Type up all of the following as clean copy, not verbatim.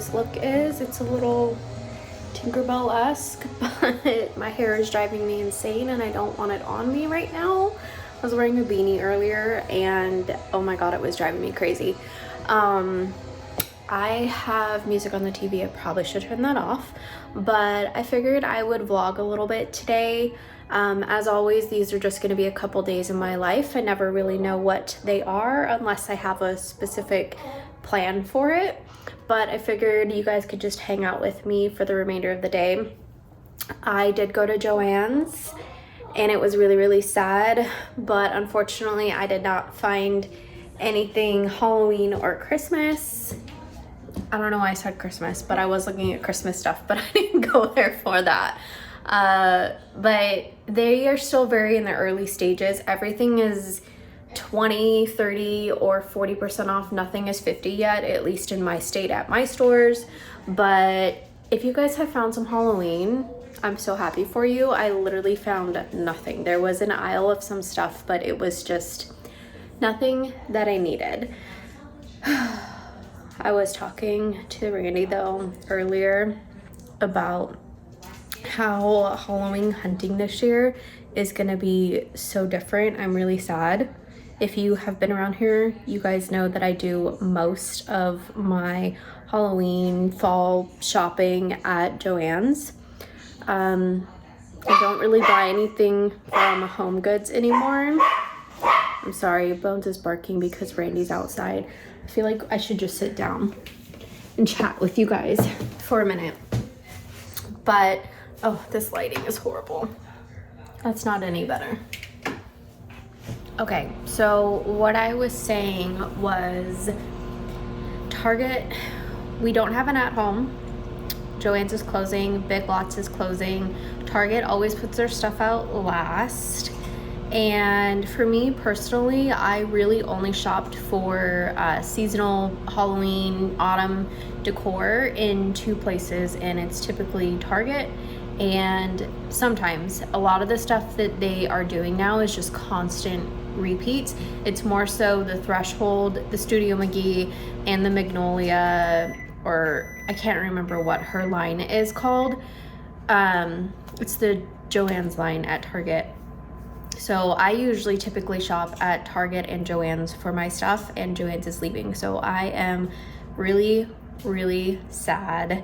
this look is. It's a little Tinkerbell-esque, but my hair is driving me insane and I don't want it on me right now. I was wearing a beanie earlier and oh my god, it was driving me crazy. I have music on the TV. I probably should turn that off, but I figured I would vlog a little bit today. As always, these are just going to be a couple days in my life. I never really know what they are unless I have a specific plan for it, but I figured you guys could just hang out with me for the remainder of the day. I did go to Joann's and it was really, really sad, but unfortunately I did not find anything Halloween or Christmas. I don't know why I said Christmas, but I was looking at Christmas stuff, but I didn't go there for that. But they are still very in the early stages. Everything is 20, 30, or 40% off. Nothing is 50 yet, at least in my state at my stores. But if you guys have found some Halloween, I'm so happy for you. I literally found nothing. There was an aisle of some stuff, but it was just nothing that I needed. I was talking to Randy though earlier about how Halloween hunting this year is gonna be so different. I'm really sad. If you have been around here, you guys know that I do most of my Halloween fall shopping at Joann's. I don't really buy anything from Home Goods anymore. I'm sorry, Bones is barking because Randy's outside. I feel like I should just sit down and chat with you guys for a minute. But, oh, this lighting is horrible. That's not any better. Okay, so what I was saying was Target, we don't have an at-home. Joann's is closing, Big Lots is closing. Target always puts their stuff out last. And for me personally, I really only shopped for seasonal Halloween, autumn decor in two places, and it's typically Target. And sometimes a lot of the stuff that they are doing now is just constant repeats. It's more so the Threshold, the Studio McGee, and the Magnolia, or I can't remember what her line is called. It's the Joann's line at Target. So I usually typically shop at Target and Joann's for my stuff, and Joann's is leaving. So I am really, really sad.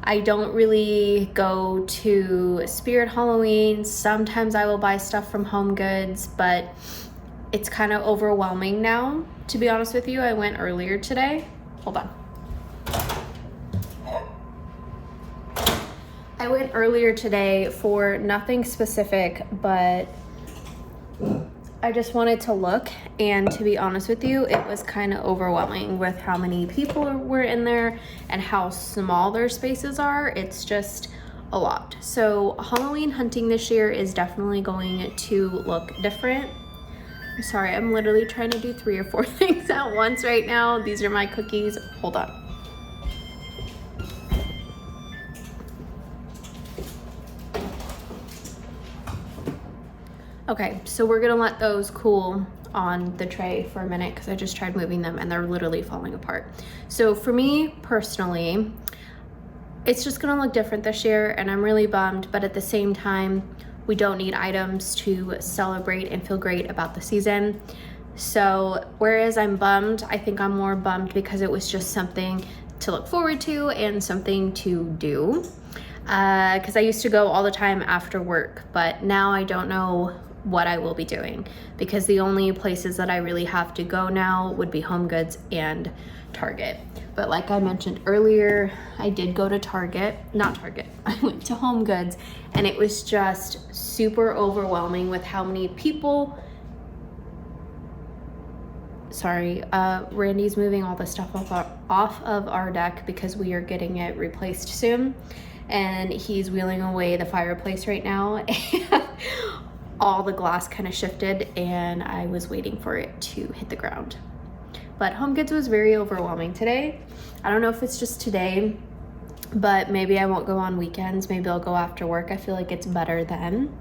I don't really go to Spirit Halloween. Sometimes I will buy stuff from Home Goods, but it's kind of overwhelming now, to be honest with you. I went earlier today. Hold on. I went earlier today for nothing specific, but I just wanted to look, and to be honest with you, it was kind of overwhelming with how many people were in there and how small their spaces are. It's just a lot. So Halloween hunting this year is definitely going to look different. I'm sorry, I'm literally trying to do 3 or 4 things at once right now. These are my cookies. Hold on. Okay, so we're gonna let those cool on the tray for a minute because I just tried moving them and they're literally falling apart. So for me personally, it's just gonna look different this year and I'm really bummed, but at the same time, we don't need items to celebrate and feel great about the season. So whereas I'm bummed, I think I'm more bummed because it was just something to look forward to and something to do. Because I used to go all the time after work, but now I don't know what I will be doing because the only places that I really have to go now would be Home Goods and Target. But like I mentioned earlier, I did go to Target, not Target, I went to Home Goods, and it was just super overwhelming with how many people. Sorry, Randy's moving all the stuff off of our deck because we are getting it replaced soon, and he's wheeling away the fireplace right now, and all the glass kind of shifted and I was waiting for it to hit the ground. But Home Goods was very overwhelming today. I don't know if it's just today, but maybe I won't go on weekends. Maybe I'll go after work. I feel like it's better then.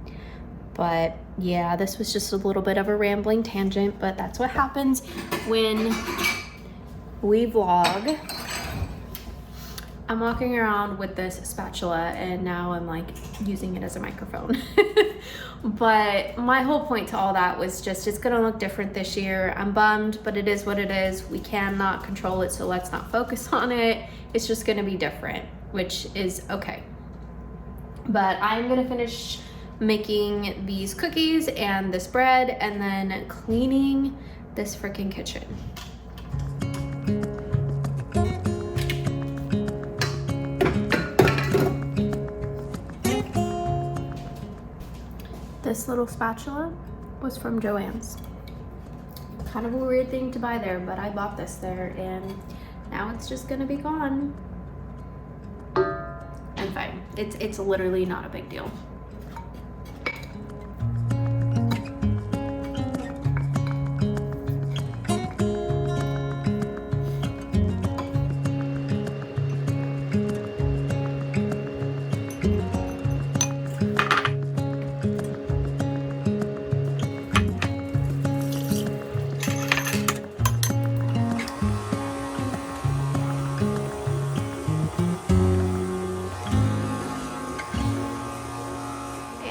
But yeah, this was just a little bit of a rambling tangent, but that's what happens when we vlog. I'm walking around with this spatula and now I'm like using it as a microphone. But my whole point to all that was just, it's gonna look different this year. I'm bummed, but it is what it is. We cannot control it, so let's not focus on it. It's just gonna be different, which is okay. But I'm gonna finish making these cookies and this bread and then cleaning this freaking kitchen. This little spatula was from Joann's. Kind of a weird thing to buy there, but I bought this there and now it's just gonna be gone. I'm fine. It's literally not a big deal.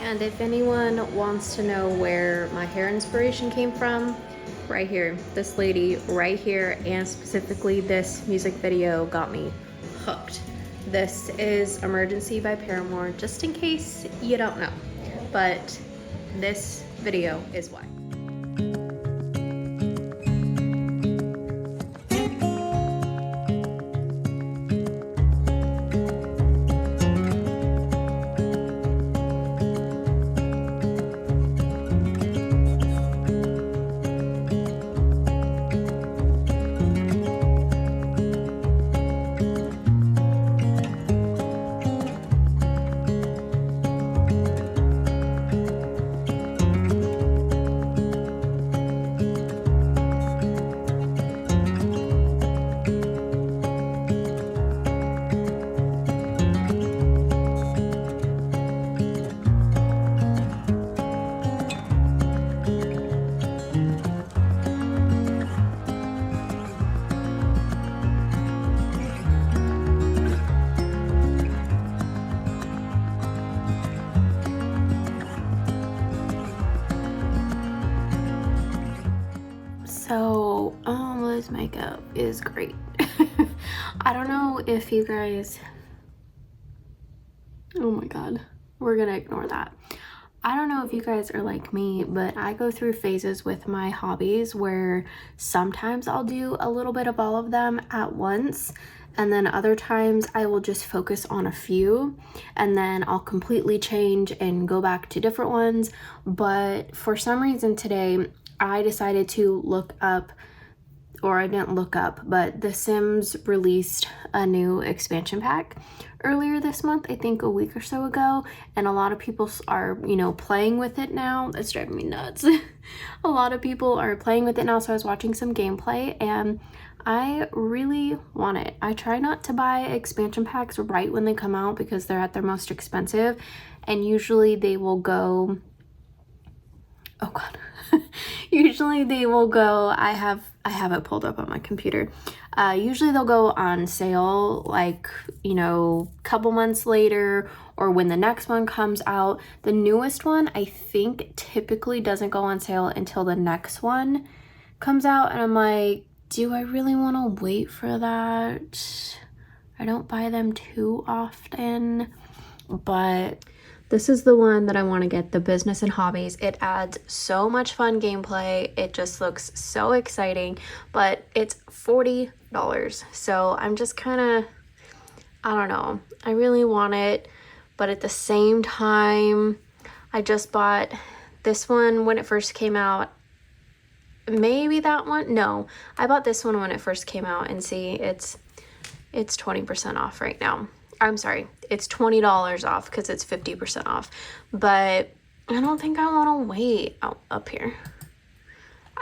And if anyone wants to know where my hair inspiration came from, right here, this lady right here, and specifically this music video got me hooked. This is Emergency by Paramore, just in case you don't know, but this video is why. So, this makeup is great. I don't know if you guys, oh my god, we're gonna ignore that. I don't know if you guys are like me, but I go through phases with my hobbies where sometimes I'll do a little bit of all of them at once, and then other times I will just focus on a few, and then I'll completely change and go back to different ones. But for some reason today, I decided to look up, or I didn't look up, but The Sims released a new expansion pack earlier this month, I think a week or so ago, and a lot of people are, you know, playing with it now. It's driving me nuts. A lot of people are playing with it now, so I was watching some gameplay and I really want it. I try not to buy expansion packs right when they come out because they're at their most expensive, and usually they will go, oh god. Usually they will go, I have it pulled up on my computer. Usually they'll go on sale, like, you know, a couple months later, or when the next one comes out. The newest one, I think, typically doesn't go on sale until the next one comes out, and I'm like, do I really want to wait for that? I don't buy them too often, but this is the one that I want to get, the business and hobbies. It adds so much fun gameplay. It just looks so exciting, but it's $40. So I'm just kind of, I don't know. I really want it, but at the same time, I just bought this one when it first came out. Maybe that one? No, I bought this one when it first came out, and see, it's 20% off right now. I'm sorry, it's $20 off because it's 50% off, but I don't think I want to wait. Up here,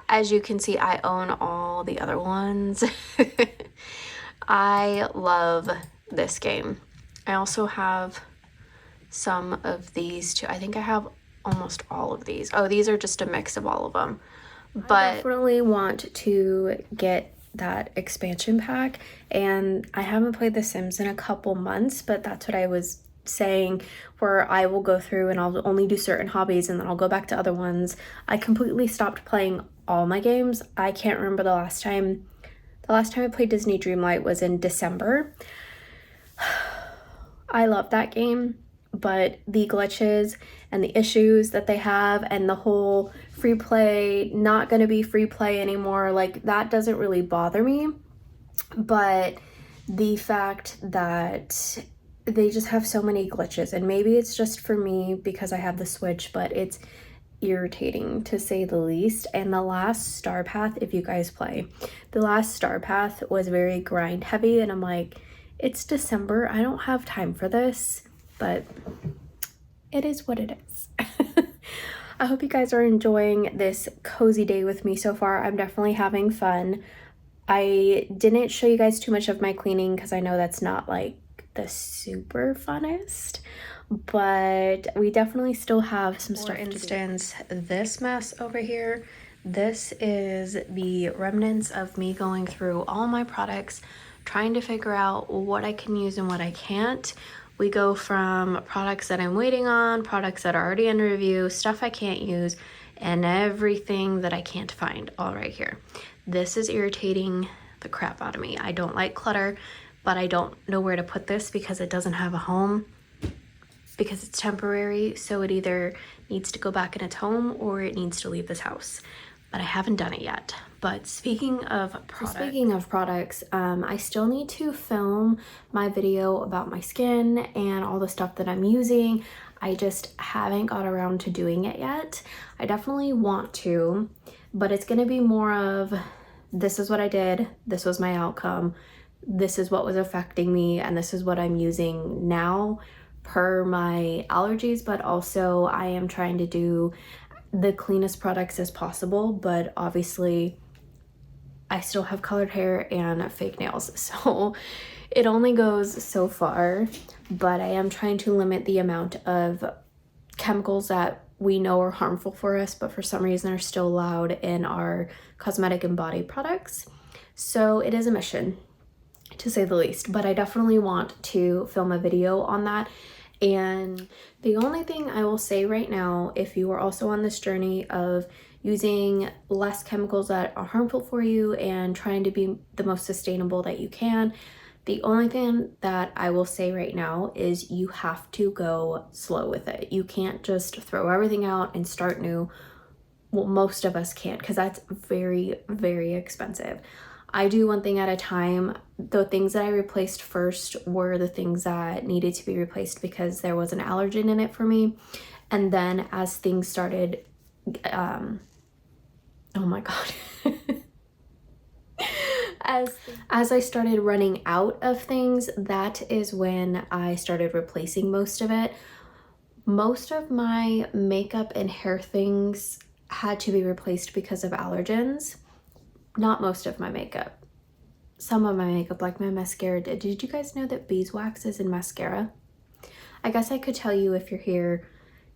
as you can see, I own all the other ones. I love this game. I also have some of these too. I think I have almost all of these. Oh, these are just a mix of all of them, but I definitely want to get that expansion pack, and I haven't played The Sims in a couple months, but that's what I was saying, where I will go through and I'll only do certain hobbies and then I'll go back to other ones. I completely stopped playing all my games. I can't remember the last time I played Disney Dreamlight was in December. I love that game, but the glitches and the issues that they have and the whole free play, not going to be free play anymore, like that doesn't really bother me. But the fact that they just have so many glitches, and maybe it's just for me because I have the Switch, but it's irritating to say the least. And the last Star Path, if you guys play, the last Star Path was very grind heavy, and I'm like, it's December, I don't have time for this, but it is what it is. I hope you guys are enjoying this cozy day with me so far. I'm definitely having fun. I didn't show you guys too much of my cleaning because I know that's not like the super funnest, but we definitely still have some stuff to do. For instance, this mess over here, this is the remnants of me going through all my products, trying to figure out what I can use and what I can't. We go from products that I'm waiting on, products that are already under review, stuff I can't use, and everything that I can't find, all right here. This is irritating the crap out of me. I don't like clutter, but I don't know where to put this because it doesn't have a home, because it's temporary, so it either needs to go back in its home or it needs to leave this house. But I haven't done it yet. But speaking of products, I still need to film my video about my skin and all the stuff that I'm using. I just haven't got around to doing it yet. I definitely want to, but it's gonna be more of, this is what I did, this was my outcome, this is what was affecting me, and this is what I'm using now per my allergies. But also I am trying to do the cleanest products as possible, but obviously I still have colored hair and fake nails, so it only goes so far. But I am trying to limit the amount of chemicals that we know are harmful for us, but for some reason are still allowed in our cosmetic and body products. So it is a mission, to say the least, but I definitely want to film a video on that. And the only thing I will say right now, if you are also on this journey of using less chemicals that are harmful for you and trying to be the most sustainable that you can, the only thing that I will say right now is you have to go slow with it. You can't just throw everything out and start new. Well, most of us can't, because that's very, very expensive. I do one thing at a time. The things that I replaced first were the things that needed to be replaced because there was an allergen in it for me. And then as things started, oh my God. As I started running out of things, that is when I started replacing most of it. Most of my makeup and hair things had to be replaced because of allergens. Not most of my makeup. Some of my makeup, like my mascara did. Did you guys know that beeswax is in mascara? I guess I could tell you, if you're here,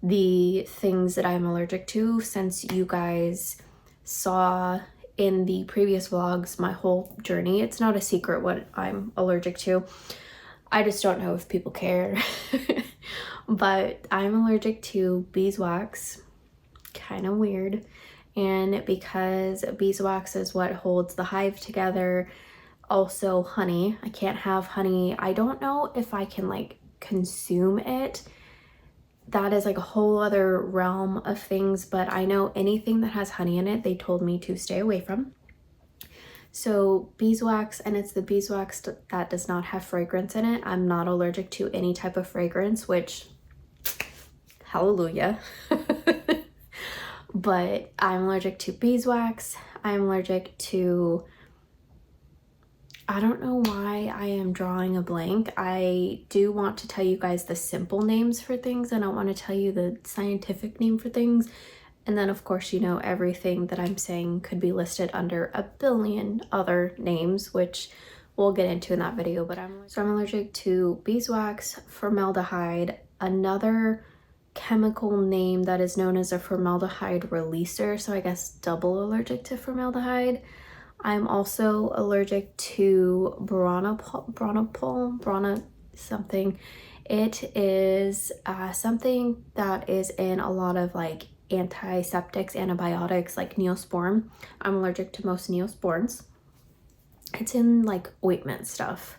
the things that I'm allergic to, since you guys saw in the previous vlogs my whole journey. It's not a secret what I'm allergic to. I just don't know if people care. But I'm allergic to beeswax. Kind of weird. And because beeswax is what holds the hive together, also honey. I can't have honey. I don't know if I can like consume it. That is like a whole other realm of things, but I know anything that has honey in it, they told me to stay away from. So beeswax, and it's the beeswax that does not have fragrance in it. I'm not allergic to any type of fragrance, which, hallelujah. But I'm allergic to beeswax. I'm allergic to, I don't know why I am drawing a blank. I do want to tell you guys the simple names for things. I don't want to tell you the scientific name for things. And then of course, you know, everything that I'm saying could be listed under a billion other names, which we'll get into in that video. But I'm allergic to beeswax, formaldehyde, another chemical name that is known as a formaldehyde releaser. So I guess double allergic to formaldehyde. I'm also allergic to Brana something. It is something that is in a lot of like antiseptics, antibiotics, like Neosporin. I'm allergic to most Neosporins. It's in like ointment stuff.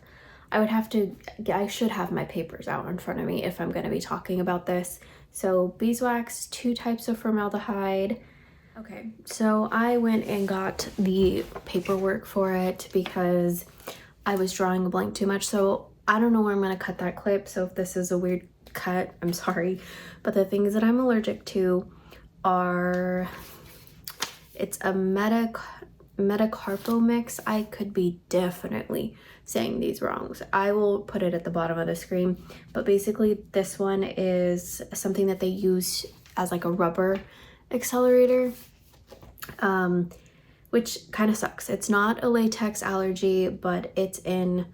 I should have my papers out in front of me if I'm going to be talking about this. So beeswax, 2 types of formaldehyde. Okay, so I went and got the paperwork for it because I was drawing a blank too much. So I don't know where I'm going to cut that clip. So if this is a weird cut, I'm sorry. But the things that I'm allergic to are, it's a metacarpal mix. I could be definitely saying these wrong. So I will put it at the bottom of the screen. But basically this one is something that they use as like a rubber accelerator, which kind of sucks. It's not a latex allergy, but it's in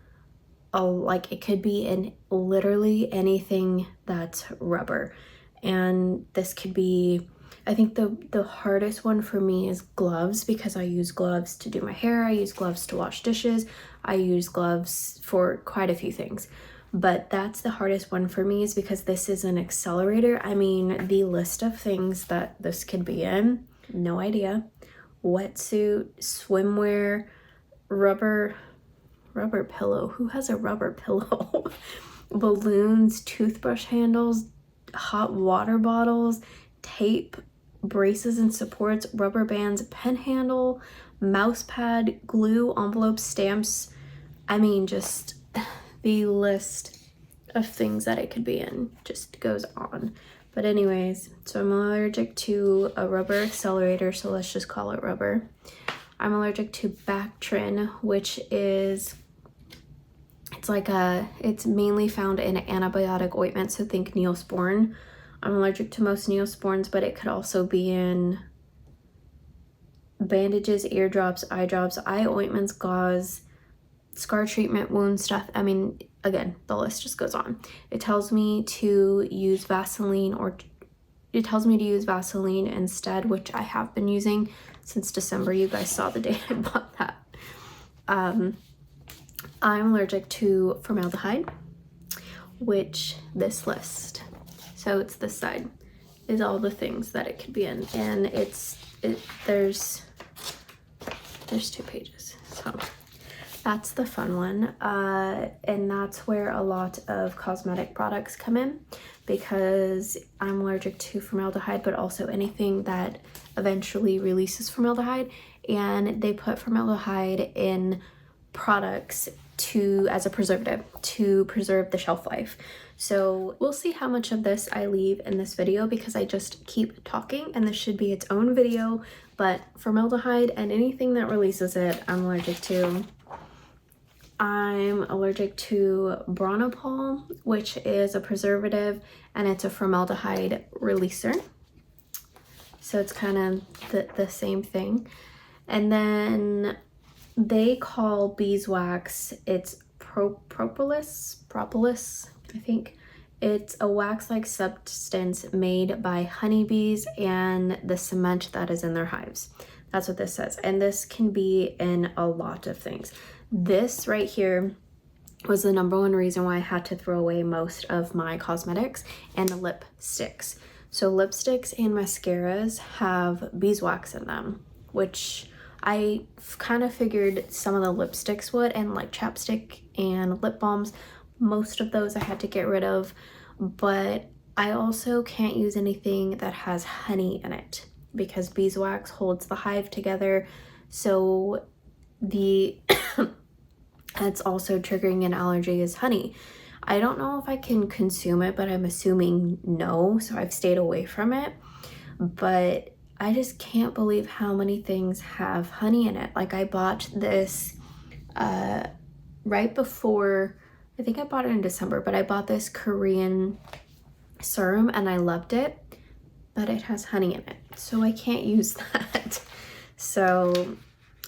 like it could be in literally anything that's rubber. And this could be, I think the hardest one for me is gloves, because I use gloves to do my hair, I use gloves to wash dishes, I use gloves for quite a few things. But that's the hardest one for me, is because this is an accelerator. I mean, the list of things that this could be in, no idea. Wetsuit, swimwear, rubber pillow. Who has a rubber pillow? Balloons, toothbrush handles, hot water bottles, tape, braces and supports, rubber bands, pen handle, mouse pad, glue, envelopes, stamps. I mean, just the list of things that it could be in just goes on. But anyways, so I'm allergic to a rubber accelerator, so let's just call it rubber. I'm allergic to Bactrin, which is, it's mainly found in antibiotic ointment, so think Neosporin. I'm allergic to most Neosporins, but it could also be in bandages, eardrops, eye drops, eye ointments, gauze, scar treatment, wound stuff. I mean, again, the list just goes on. It tells me to use Vaseline, or it tells me to use Vaseline instead, which I have been using since December. You guys saw the day I bought that. I'm allergic to formaldehyde, which this list, so it's this side, is all the things that it could be in, and there's 2 pages, so that's the fun one. And that's where a lot of cosmetic products come in, because I'm allergic to formaldehyde, but also anything that eventually releases formaldehyde, and they put formaldehyde in products as a preservative to preserve the shelf life. So we'll see how much of this I leave in this video, because I just keep talking and this should be its own video. But formaldehyde and anything that releases it, I'm allergic to. I'm allergic to Bronopol, which is a preservative, and it's a formaldehyde releaser. So it's kind of the same thing. And then they call beeswax, it's propolis, I think. It's a wax-like substance made by honeybees and the cement that is in their hives. That's what this says. And this can be in a lot of things. This right here was the #1 reason why I had to throw away most of my cosmetics and the lipsticks. So lipsticks and mascaras have beeswax in them, which I kind of figured some of the lipsticks would, and like chapstick and lip balms, most of those I had to get rid of. But I also can't use anything that has honey in it, because beeswax holds the hive together. So that's also triggering an allergy is honey. I don't know if I can consume it, but I'm assuming no, so I've stayed away from it. But I just can't believe how many things have honey in it. Like I bought this right before, I think I bought it in December, but I bought this Korean serum and I loved it, but it has honey in it, so I can't use that. So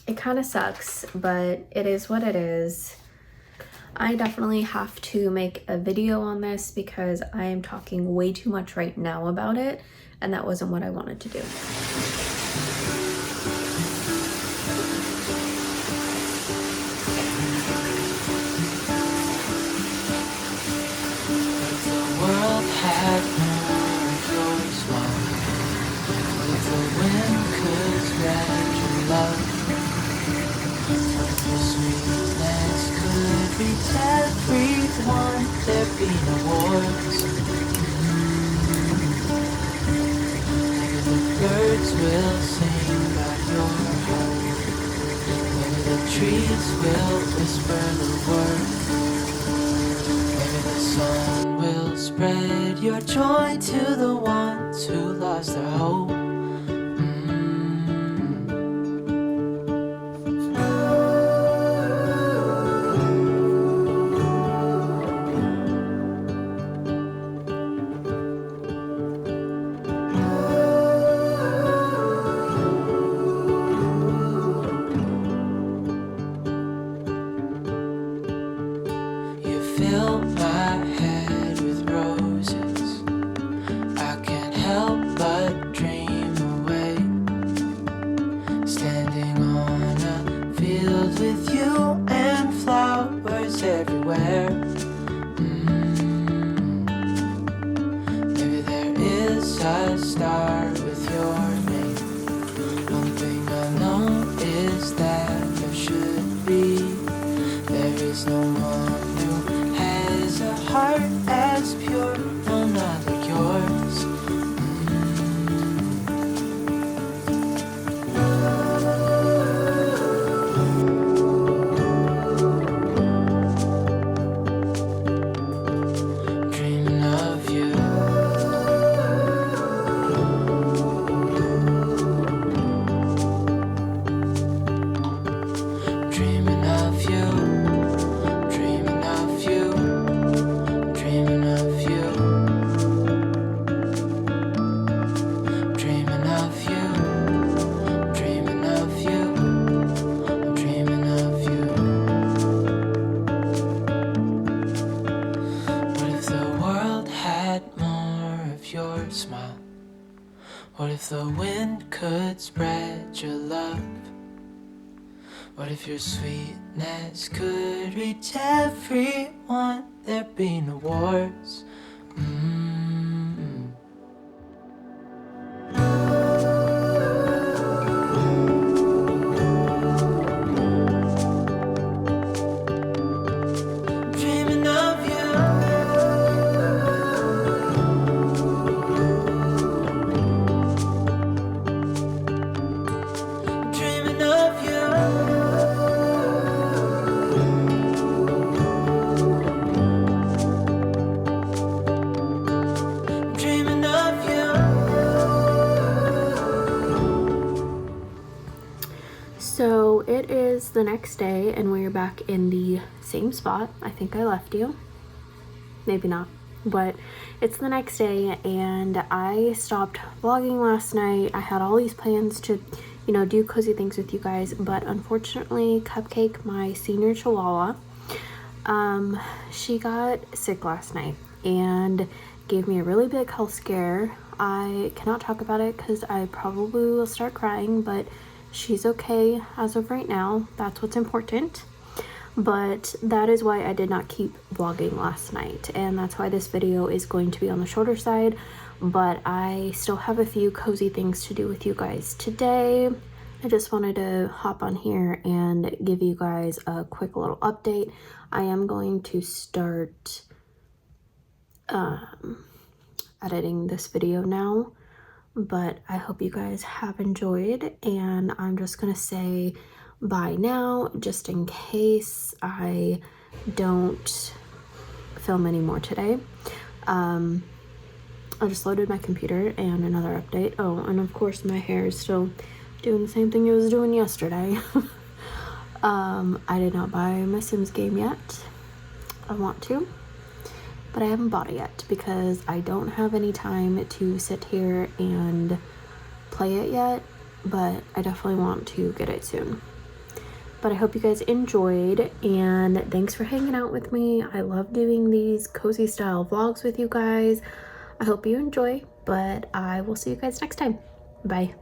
it kind of sucks, but it is what it is. I definitely have to make a video on this because I am talking way too much right now about it, and that wasn't what I wanted to do. spread your love? What if your sweetness could reach everyone? There'd be no wars. Maybe the birds will sing about your heart. Maybe the trees will whisper the word. Maybe the sun will spread your joy to the ones who lost their hope. You fill my head with roses. I can't help but dream away. Standing on a field with you and flowers everywhere. Maybe there is a star with your name. One thing I know is that there should be. There is no one who has a heart as pure, no, not like yours. Dreaming of you. Dreaming of you. Dreaming of you. Dreaming of you. Dreaming of you. Dreaming of you. I'm dreaming of you. What if the world had more of your smile? What if the wind could spread your love? What if your sweetness could reach everyone? There'd be no wars. Dreaming of you. Dreaming of you. Dreaming of you. So it is the next day and we're back in the same spot. I think I left you. Maybe not. But it's the next day and I stopped vlogging last night. I had all these plans to, do cozy things with you guys. But unfortunately, Cupcake, my senior chihuahua, she got sick last night and gave me a really big health scare. I cannot talk about it because I probably will start crying, but she's okay as of right now. That's what's important. But that is why I did not keep vlogging last night, and that's why this video is going to be on the shorter side, but I still have a few cozy things to do with you guys today. I just wanted to hop on here and give you guys a quick little update. I am going to start editing this video now, but I hope you guys have enjoyed, and I'm just gonna say bye now, just in case I don't film anymore today. I just loaded my computer and another update. Oh, and of course my hair is still doing the same thing it was doing yesterday. I did not buy my Sims game yet. I want to, but I haven't bought it yet because I don't have any time to sit here and play it yet, but I definitely want to get it soon. But I hope you guys enjoyed, and thanks for hanging out with me. I love doing these cozy style vlogs with you guys. I hope you enjoy, but I will see you guys next time. Bye.